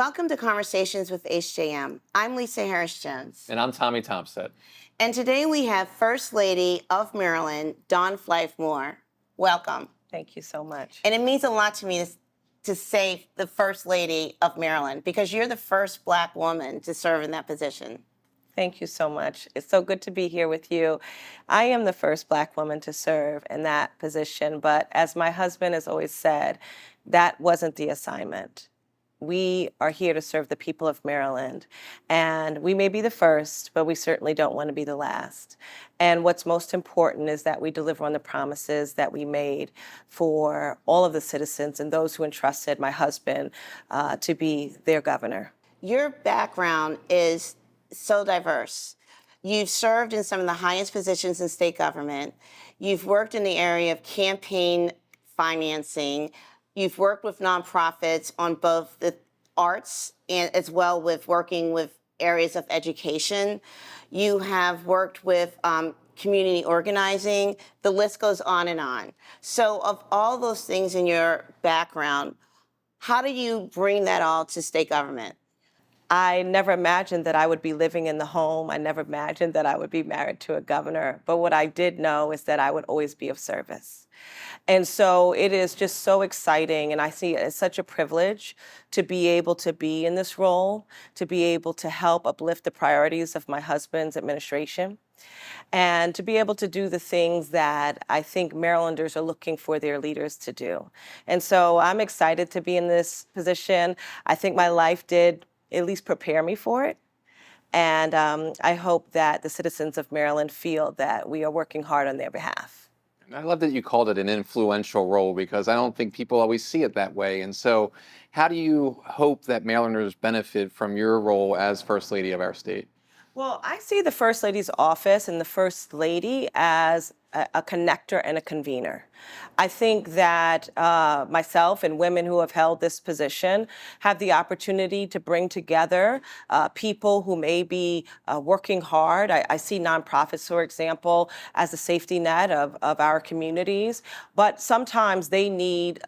Welcome to Conversations with HJM. I'm Lisa Harris-Jones. And I'm Tommy Tompsett. And today we have First Lady of Maryland, Flythe Moore. Welcome. Thank you so much. And it means a lot to me to say the First Lady of Maryland, because you're the first Black woman to serve in that position. Thank you so much. It's so good to be here with you. I am the first Black woman to serve in that position, but as my husband has always said, that wasn't the assignment. We are here to serve the people of Maryland, and we may be the first, but we certainly don't want to be the last. And what's most important is that we deliver on the promises that we made for all of the citizens and those who entrusted my husband to be their governor. Your background is so diverse. You've served in some of the highest positions in state government. You've worked in the area of campaign financing. You've worked with nonprofits on both the arts and as well with working with areas of education. You have worked with community organizing. The list goes on and on. So of all those things in your background, how do you bring that all to state government? I never imagined that I would be living in the home. I never imagined that I would be married to a governor. But what I did know is that I would always be of service. And so it is just so exciting, and I see it as such a privilege to be able to be in this role, to be able to help uplift the priorities of my husband's administration, and to be able to do the things that I think Marylanders are looking for their leaders to do. And so I'm excited to be in this position. I think my life did at least prepare me for it. And I hope that the citizens of Maryland feel that we are working hard on their behalf. I love that you called it an influential role, because I don't think people always see it that way. And so how do you hope that Marylanders benefit from your role as First Lady of our state? Well, I see the First Lady's office and the First Lady as a connector and a convener. I think that myself and women who have held this position have the opportunity to bring together people who may be working hard. I see nonprofits, for example, as a safety net of our communities, but sometimes they need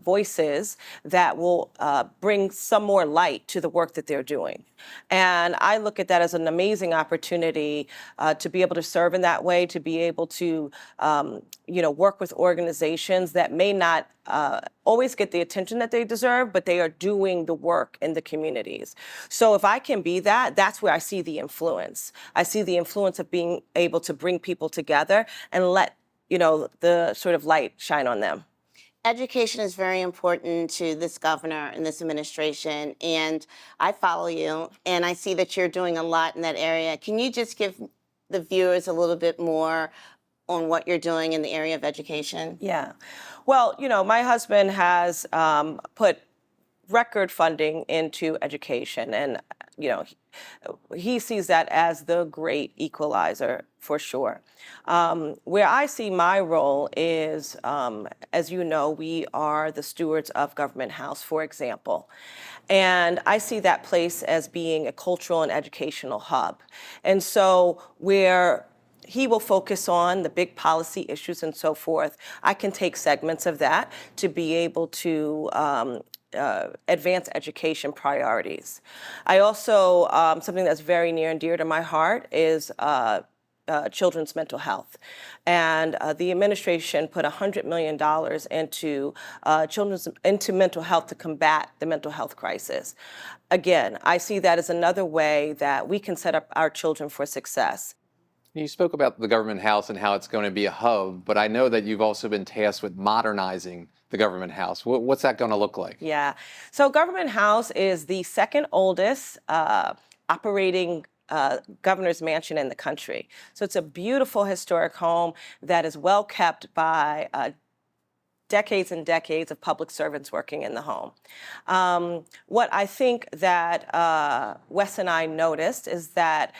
voices that will bring some more light to the work that they're doing. And I look at that as an amazing opportunity to be able to serve in that way, to be able to work with organizations that may not always get the attention that they deserve, but they are doing the work in the communities. So if I can be that, that's where I see the influence. I see the influence of being able to bring people together and let, the sort of light shine on them. Education is very important to this governor and this administration, and I follow you, and I see that you're doing a lot in that area. Can you just give the viewers a little bit more on what you're doing in the area of education? Yeah. Well, my husband has put record funding into education, and, he sees that as the great equalizer for sure. Where I see my role is, as you know, we are the stewards of Government House, for example. And I see that place as being a cultural and educational hub. And so where he will focus on the big policy issues and so forth, I can take segments of that to be able to advance education priorities. I also, something that's very near and dear to my heart is children's mental health. And the administration put $100 million into mental health to combat the mental health crisis. Again, I see that as another way that we can set up our children for success. You spoke about the Government House and how it's going to be a hub, but I know that you've also been tasked with modernizing the Government House. What's that going to look like? Yeah. So Government House is the second oldest operating governor's mansion in the country. So it's a beautiful historic home that is well kept by decades and decades of public servants working in the home. What I think that Wes and I noticed is that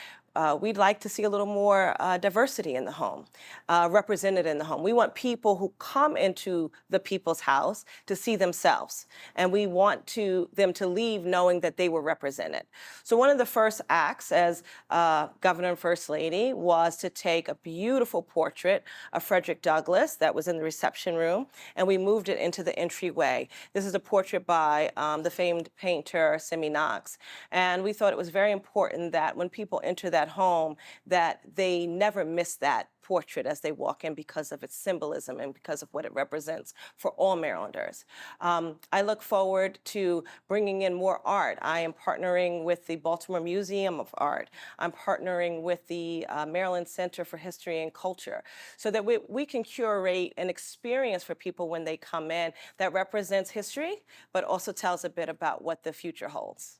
we'd like to see a little more diversity in the home, represented in the home. We want people who come into the people's house to see themselves, and we want them to leave knowing that they were represented. So one of the first acts as Governor and First Lady was to take a beautiful portrait of Frederick Douglass that was in the reception room, and we moved it into the entryway. This is a portrait by the famed painter Simi Knox, and we thought it was very important that when people enter that home, that they never miss that portrait as they walk in because of its symbolism and because of what it represents for all Marylanders. I look forward to bringing in more art. I am partnering with the Baltimore Museum of Art. I'm partnering with the Maryland Center for History and Culture so that we can curate an experience for people when they come in that represents history, but also tells a bit about what the future holds.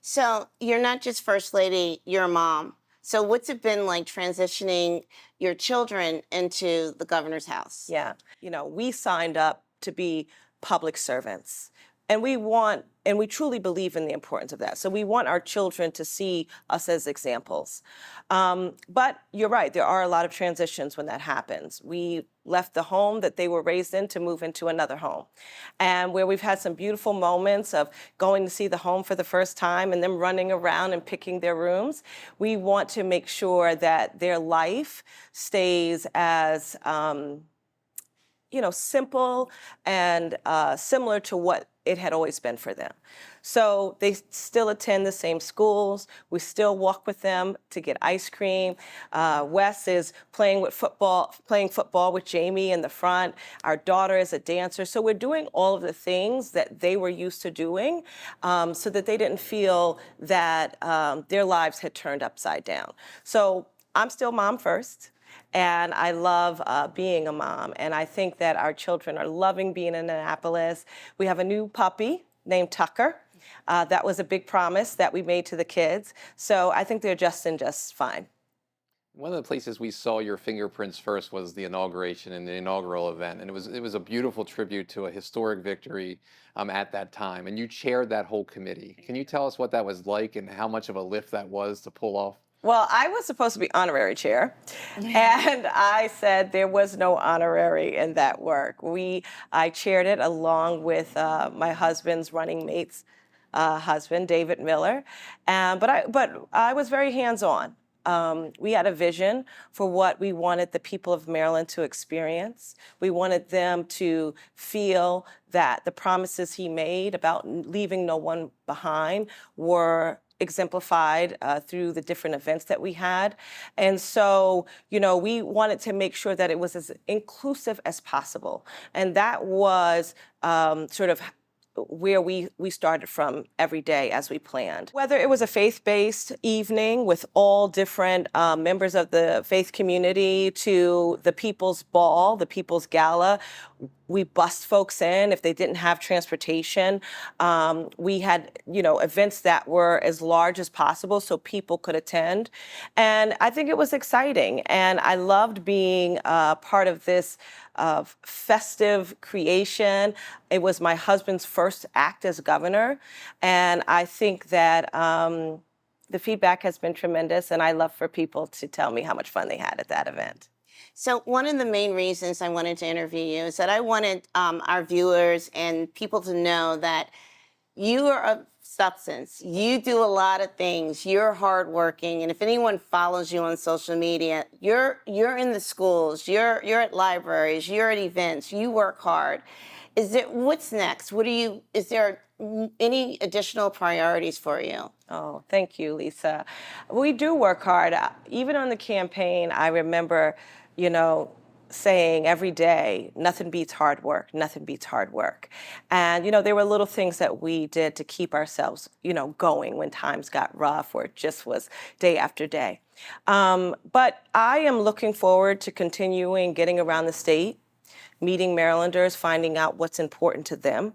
So you're not just First Lady, you're a mom. So what's it been like transitioning your children into the governor's house? Yeah, we signed up to be public servants. And we truly believe in the importance of that. So we want our children to see us as examples. But you're right, there are a lot of transitions when that happens. We left the home that they were raised in to move into another home. And where we've had some beautiful moments of going to see the home for the first time and them running around and picking their rooms, we want to make sure that their life stays as simple and similar to what it had always been for them. So they still attend the same schools. We still walk with them to get ice cream. Wes is playing football with Jamie in the front. Our daughter is a dancer. So we're doing all of the things that they were used to doing so that they didn't feel that their lives had turned upside down. So I'm still mom first. And I love being a mom. And I think that our children are loving being in Annapolis. We have a new puppy named Tucker. That was a big promise that we made to the kids. So I think they're just fine. One of the places we saw your fingerprints first was the inauguration and the inaugural event. And it was a beautiful tribute to a historic victory at that time. And you chaired that whole committee. Can you tell us what that was like and how much of a lift that was to pull off? Well, I was supposed to be honorary chair, and I said there was no honorary in that work. I chaired it along with my husband's running mate's husband, David Miller, but I was very hands-on. We had a vision for what we wanted the people of Maryland to experience. We wanted them to feel that the promises he made about leaving no one behind were exemplified through the different events that we had. And so, we wanted to make sure that it was as inclusive as possible. And that was sort of where we started from every day as we planned. Whether it was a faith-based evening with all different members of the faith community to the People's Ball, the People's Gala, we bussed folks in if they didn't have transportation. We had, events that were as large as possible so people could attend. And I think it was exciting. And I loved being part of this festive creation. It was my husband's first act as governor. And I think that the feedback has been tremendous. And I love for people to tell me how much fun they had at that event. So one of the main reasons I wanted to interview you is that I wanted our viewers and people to know that you are of substance. You do a lot of things. You're hardworking, and if anyone follows you on social media, you're in the schools. You're at libraries. You're at events. You work hard. What's next? Is there any additional priorities for you? Oh, thank you, Lisa. We do work hard. Even on the campaign, I remember, saying every day, nothing beats hard work, nothing beats hard work. And, there were little things that we did to keep ourselves, going when times got rough or it just was day after day. But I am looking forward to continuing getting around the state, meeting Marylanders, finding out what's important to them.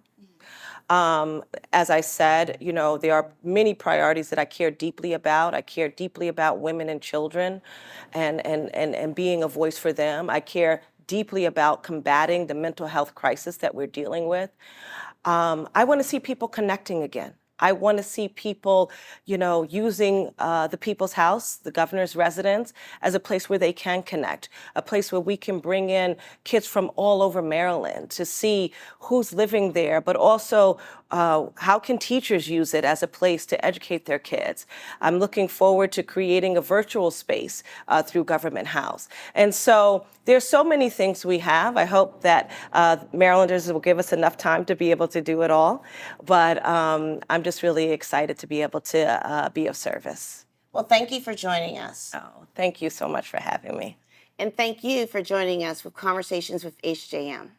As I said, there are many priorities that I care deeply about. I care deeply about women and children and being a voice for them. I care deeply about combating the mental health crisis that we're dealing with. I want to see people connecting again. I want to see people, using the People's House, the governor's residence, as a place where they can connect, a place where we can bring in kids from all over Maryland to see who's living there, but also how can teachers use it as a place to educate their kids. I'm looking forward to creating a virtual space through Government House. And so there's so many things we have. I hope that Marylanders will give us enough time to be able to do it all. But I'm just really excited to be able to be of service. Well, thank you for joining us. Oh, thank you so much for having me. And thank you for joining us with Conversations with HJM.